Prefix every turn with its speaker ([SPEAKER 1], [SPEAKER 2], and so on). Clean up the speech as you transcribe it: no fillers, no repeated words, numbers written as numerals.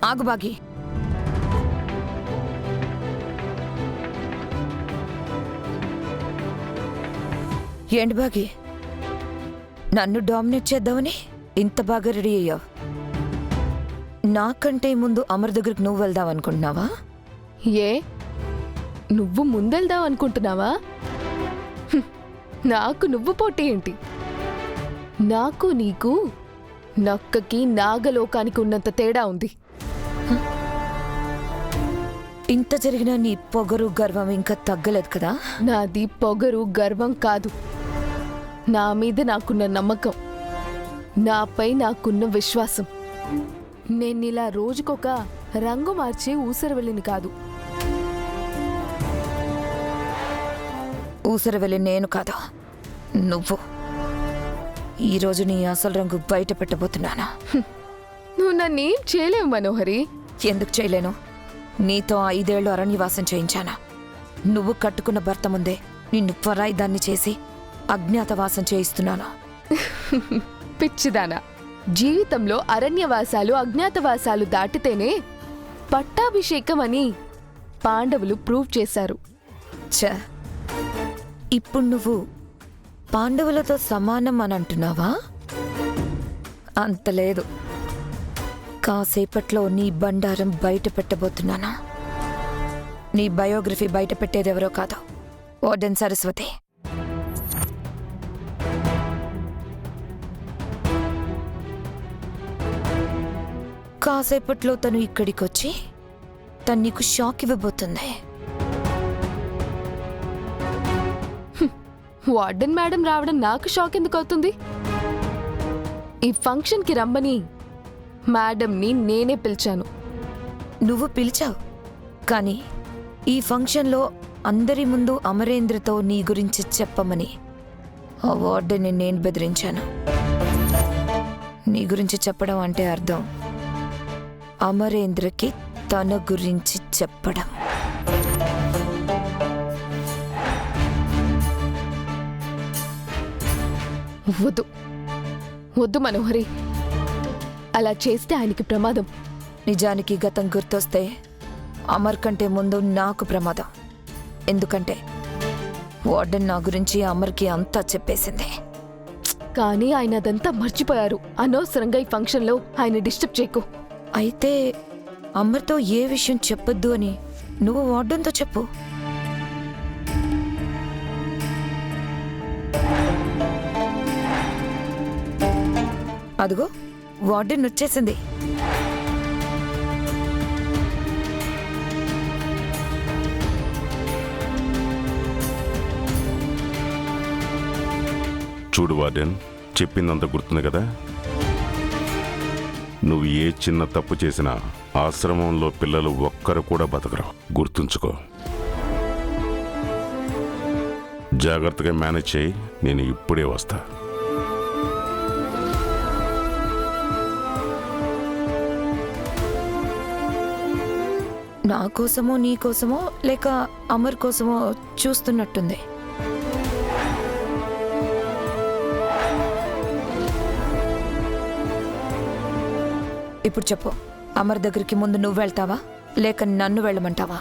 [SPEAKER 1] ఆగు బాగి. ఏంటి బాగి, నన్ను డామినేట్ చేద్దామని ఇంత బాగా రెడీ అయ్యావు? నాకంటే ముందు అమర్ దగ్గరికి నువ్వు వెళ్దాం అనుకుంటున్నావా?
[SPEAKER 2] ఏ నువ్వు ముందెళ్దాం అనుకుంటున్నావా? నాకు నువ్వు పోటీ ఏంటి? నాకు నీకు నక్కకి నాగలోకానికి ఉన్నంత తేడా ఉంది.
[SPEAKER 1] ఇంత జరిగినా నీ పొగరు గర్వం ఇంకా తగ్గలేదు కదా?
[SPEAKER 2] నాది పొగరు గర్వం కాదు, నా మీద నాకున్న నమ్మకం, నాపై నాకున్న విశ్వాసం. నేనిలా రోజుకొక రంగు మార్చే ఊసరవెల్లిని కాదు.
[SPEAKER 1] ఊసరవెల్లి నేను కాదు, నువ్వు. ఈరోజు నీ అసలు రంగు బయట పెట్టబోతున్నానా?
[SPEAKER 2] నువ్వు నన్నేం చేయలేవు మనోహరి.
[SPEAKER 1] ఎందుకు చేయలేను? నీతో 5 ఏళ్లు అరణ్యవాసం చేయించానా? నువ్వు కట్టుకున్న భర్త ముందే నిన్ను పరాయి దాన్ని చేసి అజ్ఞాతవాసం చేయిస్తున్నాను.
[SPEAKER 2] పిచ్చిదానా, జీవితంలో అరణ్యవాసాలు అజ్ఞాతవాసాలు దాటితేనే పట్టాభిషేకం అని పాండవులు ప్రూవ్ చేశారు.
[SPEAKER 1] ఛ, ఇప్పుడు నువ్వు పాండవులతో సమానం అని అంటున్నావా? అంతలేదు. కాసేపట్లో నీ బండారం బయట పెట్టబోతున్నానా? నీ బయోగ్రఫీ బయట పెట్టేదెవరో కాదు, వార్డెన్ సరస్వతి. కాసేపట్లో తను ఇక్కడికొచ్చి తను నీకు షాక్ ఇవ్వబోతుంది.
[SPEAKER 2] వార్డెన్ మేడం రావడం నాకు షాక్ ఎందుకు అవుతుంది? ఈ ఫంక్షన్కి రమ్మని మేడంని నేనే పిలిచాను.
[SPEAKER 1] నువ్వు పిలిచావు, కానీ ఈ ఫంక్షన్లో అందరి ముందు అమరేంద్రతో నీ గురించి చెప్పమని ఆ వార్డెన్ని నేను బెదిరించాను. నీ గురించి చెప్పడం అంటే అర్థం అమరేంద్రకి తన గురించి చెప్పడం.
[SPEAKER 2] వద్దు వద్దు మనోహరి, అలా చేస్తే ఆయనకి ప్రమాదం.
[SPEAKER 1] నిజానికి గతం గుర్తొస్తే అమర్ కంటే ముందు నాకు ప్రమాదం. ఎందుకంటే వార్డెన్ నా గురించి అమర్కి అంతా చెప్పేసింది.
[SPEAKER 2] కానీ ఆయన అదంతా మర్చిపోయారు. అనవసరంగా ఈ ఫంక్షన్లో ఆయన డిస్టర్బ్ చేయకు.
[SPEAKER 1] అయితే అమర్తో ఏ విషయం చెప్పొద్దు అని నువ్వు వార్డెన్తో చెప్పు. అదిగో వార్డెన్ వచ్చేసింది.
[SPEAKER 3] చూడు వార్డెన్, చెప్పిందంత గుర్తుంది కదా? నువ్వు ఏ చిన్న తప్పు చేసినా ఆశ్రమంలో పిల్లలు ఒక్కరు కూడా బతకరు. గుర్తుంచుకో. జాగ్రత్తగా మేనేజ్ చేయి. నేను ఇప్పుడే వస్తా.
[SPEAKER 1] నా కోసమో నీ కోసమో లేక అమర్ కోసమో చూస్తున్నట్టుంది. ఇప్పుడు చెప్పు, అమర్ దగ్గరికి ముందు నువ్వు వెళ్తావా లేక నన్ను వెళ్ళమంటావా?